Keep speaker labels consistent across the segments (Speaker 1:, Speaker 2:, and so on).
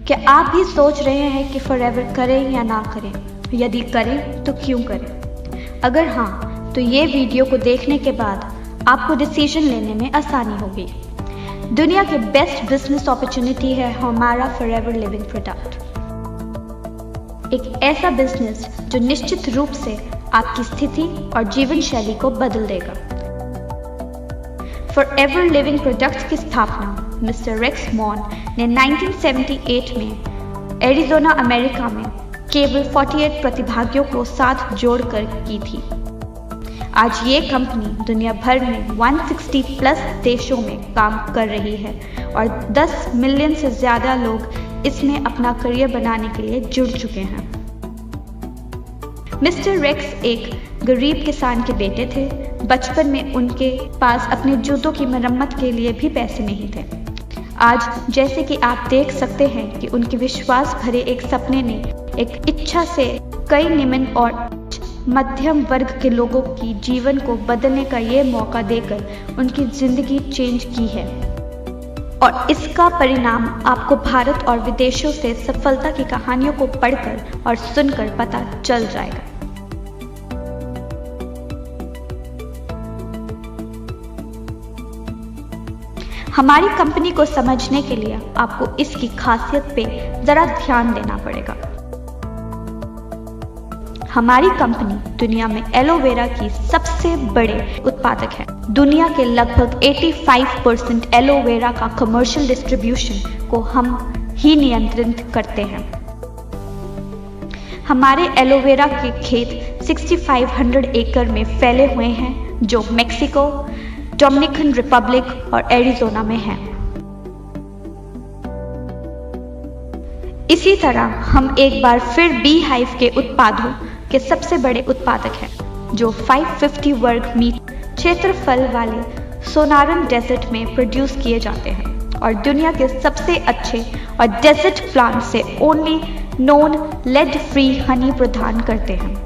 Speaker 1: क्या आप भी सोच रहे हैं कि फॉरएवर करें या ना करें? यदि करें तो क्यों करें? अगर हाँ, तो ये वीडियो को देखने के बाद आपको डिसीजन लेने में आसानी होगी। दुनिया के बेस्ट बिजनेस अपॉर्चुनिटी है हमारा फॉरएवर लिविंग प्रोडक्ट। एक ऐसा बिजनेस जो निश्चित रूप से आपकी स्थिति और जीवन शैली को बदल देगा। फॉरएवर लिविंग प्रोडक्ट की स्थापना मिस्टर रेक्स मॉन ने 1978 में एरिज़ोना, अमेरिका में केवल 48 प्रतिभागियों को साथ जोड़कर की थी। आज ये कंपनी दुनिया भर में 160 प्लस देशों में काम कर रही है और 10 मिलियन से ज़्यादा लोग इसमें अपना करियर बनाने के लिए जुड़ चुके हैं। मिस्टर रेक्स एक गरीब किसान के बेटे थे। बचपन में उनके पास अपने जूतों की मरम्मत के लिए भी पैसे नहीं थे। आज जैसे कि आप देख सकते हैं कि उनके विश्वास भरे एक सपने ने एक इच्छा से कई निम्न और मध्यम वर्ग के लोगों की जीवन को बदलने का ये मौका देकर उनकी जिंदगी चेंज की है। और इसका परिणाम आपको भारत और विदेशों से सफलता की कहानियों को पढ़कर और सुनकर पता चल जाएगा। हमारी कंपनी को समझने के लिए आपको इसकी खासियत पे जरा ध्यान देना पड़ेगा। हमारी कंपनी दुनिया में एलोवेरा की सबसे बड़े उत्पादक है। दुनिया के लगभग 85% एलोवेरा का कमर्शियल डिस्ट्रीब्यूशन को हम ही नियंत्रित करते हैं। हमारे एलोवेरा के खेत 6500 एकड़ में फैले हुए हैं, जो मेक्सिको, डोमिनिकन रिपब्लिक और एरिज़ोना में है। इसी तरह हम एक बार फिर बी हाइव के उत्पादों के सबसे बड़े उत्पादक हैं, जो 550 वर्ग मीटर क्षेत्रफल वाले सोनारन डेजर्ट में प्रोड्यूस किए जाते हैं और दुनिया के सबसे अच्छे और डेजर्ट प्लांट से only known lead free honey प्रदान करते हैं।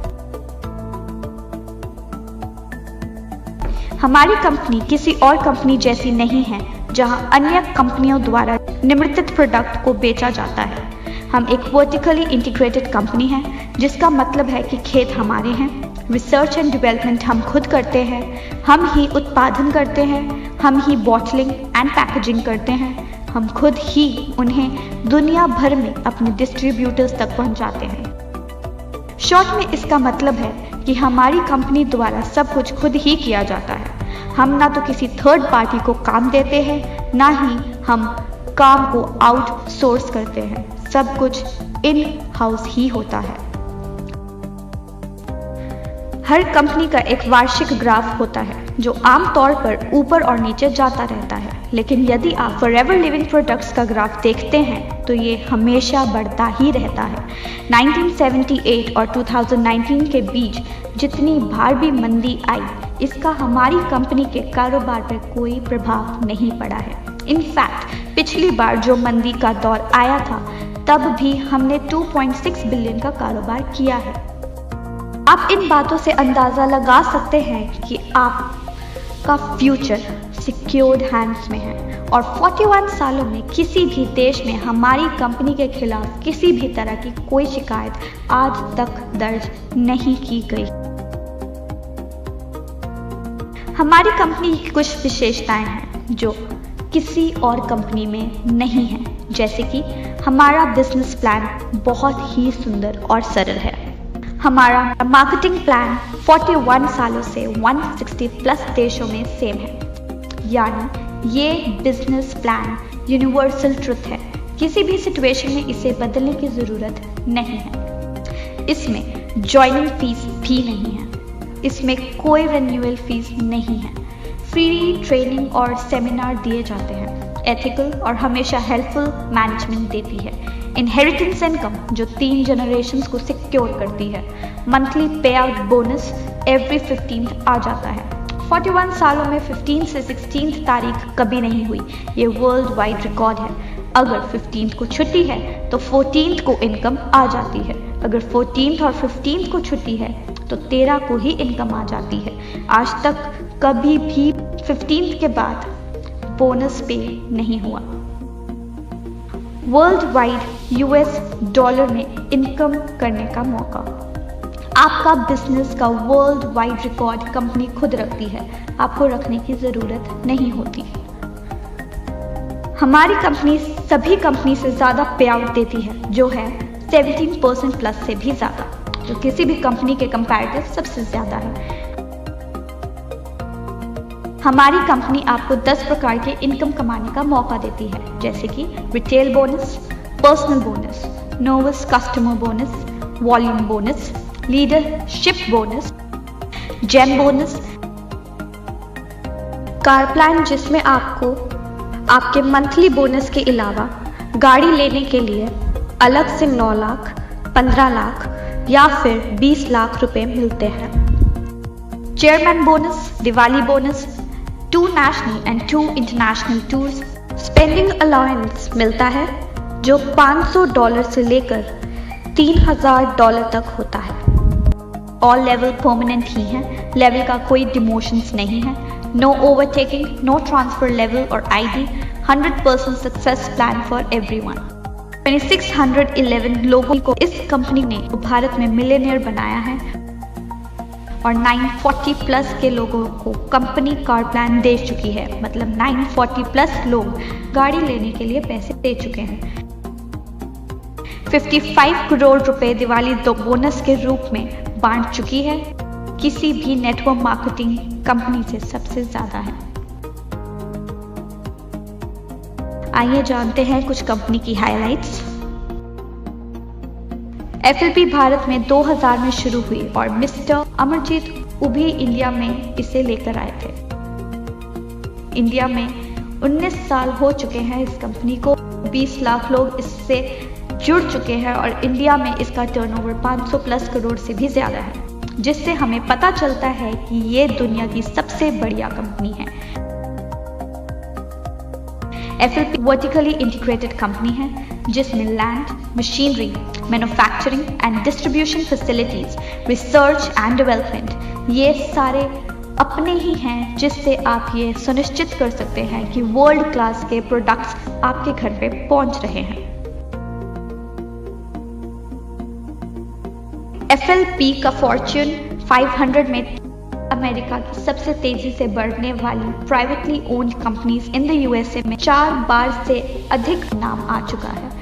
Speaker 1: हमारी कंपनी किसी और कंपनी जैसी नहीं है जहां अन्य कंपनियों द्वारा निर्मित प्रोडक्ट को बेचा जाता है। हम एक वर्टिकली इंटीग्रेटेड कंपनी है, जिसका मतलब है कि खेत हमारे हैं, रिसर्च एंड डेवलपमेंट हम खुद करते हैं, हम ही उत्पादन करते हैं, हम ही बॉटलिंग एंड पैकेजिंग करते हैं, हम खुद ही उन्हें दुनिया भर में अपने डिस्ट्रीब्यूटर्स तक पहुंचाते हैं। शॉर्ट में इसका मतलब है कि हमारी कंपनी द्वारा सब कुछ खुद ही किया जाता है। हम ना तो किसी थर्ड पार्टी को काम देते हैं, ना ही हम काम को आउटसोर्स करते हैं। सब कुछ इन हाउस ही होता है। हर कंपनी का एक वार्षिक ग्राफ होता है जो आमतौर पर ऊपर और नीचे जाता रहता है, लेकिन यदि आप फॉरएवर लिविंग प्रोडक्ट्स का ग्राफ देखते हैं तो ये हमेशा बढ़ता ही रहता है। 1978 और 2019 के बीच जितनी बार भी मंदी आई, इसका हमारी कंपनी के कारोबार पर कोई प्रभाव नहीं पड़ा है। इनफैक्ट पिछली बार जो मंदी का दौर आया था, तब भी हमने 2.6 बिलियन का कारोबार किया है। आप इन बातों से अंदाज़ा लगा सकते हैं कि आपका फ्यूचर सिक्योर्ड हैंड्स में है और 41 सालों में किसी भी देश में हमारी कंपनी के खिलाफ किसी भी तरह की कोई शिकायत आज तक दर्ज नहीं की गई। हमारी कंपनी की कुछ विशेषताएं हैं जो किसी और कंपनी में नहीं है, जैसे कि हमारा बिजनेस प्लान बहुत ही सुंदर और सरल है। हमारा मार्केटिंग प्लान 41 सालों से 160 प्लस देशों में सेम है, यानी ये बिजनेस प्लान यूनिवर्सल ट्रुथ है। किसी भी सिचुएशन में इसे बदलने की ज़रूरत नहीं है। इसमें ज्वाइनिंग फीस भी नहीं है, इसमें कोई रिन्यूअल फीस नहीं है। फ्री ट्रेनिंग और सेमिनार दिए जाते हैं। एथिकल और हमेशा हेल्पफुल मैनेजमेंट देती है। इनहेरिटेंस इनकम जो 3 जनरेशन्स को सिक्योर करती है। मंथली पे आउट बोनस एवरी 15th आ जाता है। 41 सालों में 15 से 16 तारीख कभी नहीं हुई, ये वर्ल्ड वाइड रिकॉर्ड है। अगर 15th को छुट्टी है तो 14th को इनकम आ जाती है। अगर 14th और 15th को छुट्टी है तो 13 को ही इनकम आ जाती है। आज तक कभी भी 15th के बाद बोनस पे नहीं हुआ। वर्ल्ड वाइड US डॉलर में इनकम करने का मौका। आपका बिजनेस का वर्ल्ड वाइड रिकॉर्ड कंपनी खुद रखती है, आपको रखने की जरूरत नहीं होती। हमारी कंपनी सभी कंपनी से ज्यादा पे आउट देती है, जो है 17% प्लस से भी ज्यादा, जो किसी भी कंपनी के कंपैरेटिव सबसे ज्यादा है। हमारी कंपनी आपको 10 प्रकार के इनकम कमाने का मौका देती है, जैसे कि retail bonus, personal bonus, novice customer bonus, volume bonus, leadership bonus, gem bonus, car plan जिसमें आपको आपके मंथली बोनस के अलावा गाड़ी लेने के लिए अलग से 9 लाख, 15 लाख या फिर 20 लाख रुपए मिलते हैं। Chairman bonus, Diwali bonus, 2 national and 2 international tours, spending allowance मिलता है जो $500 से लेकर $3000 तक होता है। ऑल लेवल परमानेंट ही है, लेवल का कोई डिमोशंस नहीं है, no overtaking, no transfer level और ID, 100% success plan for everyone. 2611 लोगों को इस कंपनी ने भारत में मिलियनेयर बनाया है और 940 प्लस के लोगों को कंपनी कार प्लान दे चुकी है, मतलब 940 प्लस लोग गाड़ी लेने के लिए पैसे दे चुके हैं। 55 करोड़ रुपए दिवाली बोनस के रूप में बांट चुकी है, किसी भी नेटवर्क मार्केटिंग कंपनी से सबसे ज्यादा है। आइए जानते हैं कुछ कंपनी की हाइलाइट्स। FLP भारत में 2000 में शुरू हुई और मिस्टर अमरजीत उभी इंडिया में इसे लेकर आए थे। इंडिया में 19 साल हो चुके हैं इस कंपनी को, 20 लाख लोग इससे जुड़ चुके हैं और इंडिया में इसका टर्नओवर 500 प्लस करोड़ से भी ज्यादा है, जिससे हमें पता चलता है कि ये दुनिया की सबसे बढ़िया कंपनी है। FLP वर्टिकली इंटीग्रेटेड कंपनी है जिसमें land, machinery, manufacturing and distribution facilities, research and development ये सारे अपने ही हैं, जिससे आप ये सुनिश्चित कर सकते हैं कि वर्ल्ड क्लास के प्रोडक्ट्स आपके घर पे पहुंच रहे हैं। FLP का फॉर्च्यून 500 में अमेरिका की सबसे तेजी से बढ़ने वाली privately owned companies in the USA में 4 बार से अधिक नाम आ चुका है।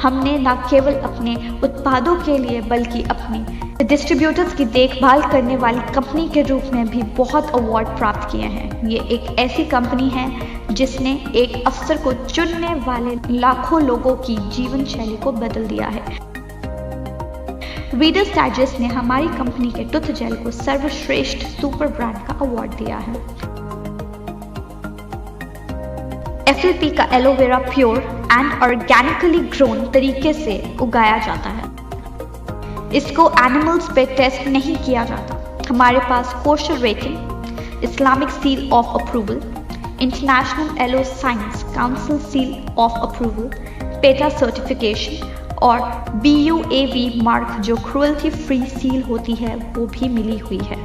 Speaker 1: हमने न केवल अपने उत्पादों के लिए बल्कि अपने डिस्ट्रीब्यूटर्स की देखभाल करने वाली कंपनी के रूप में भी बहुत अवार्ड प्राप्त किए हैं। ये एक ऐसी कंपनी है जिसने एक अफसर को चुनने वाले लाखों लोगों की जीवन शैली को बदल दिया है। रीडर्स डाइजेस्ट ने हमारी कंपनी के टूथ जेल को सर्वश्रेष्ठ सुपर ब्रांड का अवार्ड दिया है। FLP का aloe vera pure and organically grown तरीके से उगाया जाता है। इसको एनिमल्स पे टेस्ट नहीं किया जाता। हमारे पास kosher rating, Islamic seal of approval, international aloe science council seal of approval, PETA certification और BUAV मार्क जो क्रुएल्टी फ्री सील होती है वो भी मिली हुई है।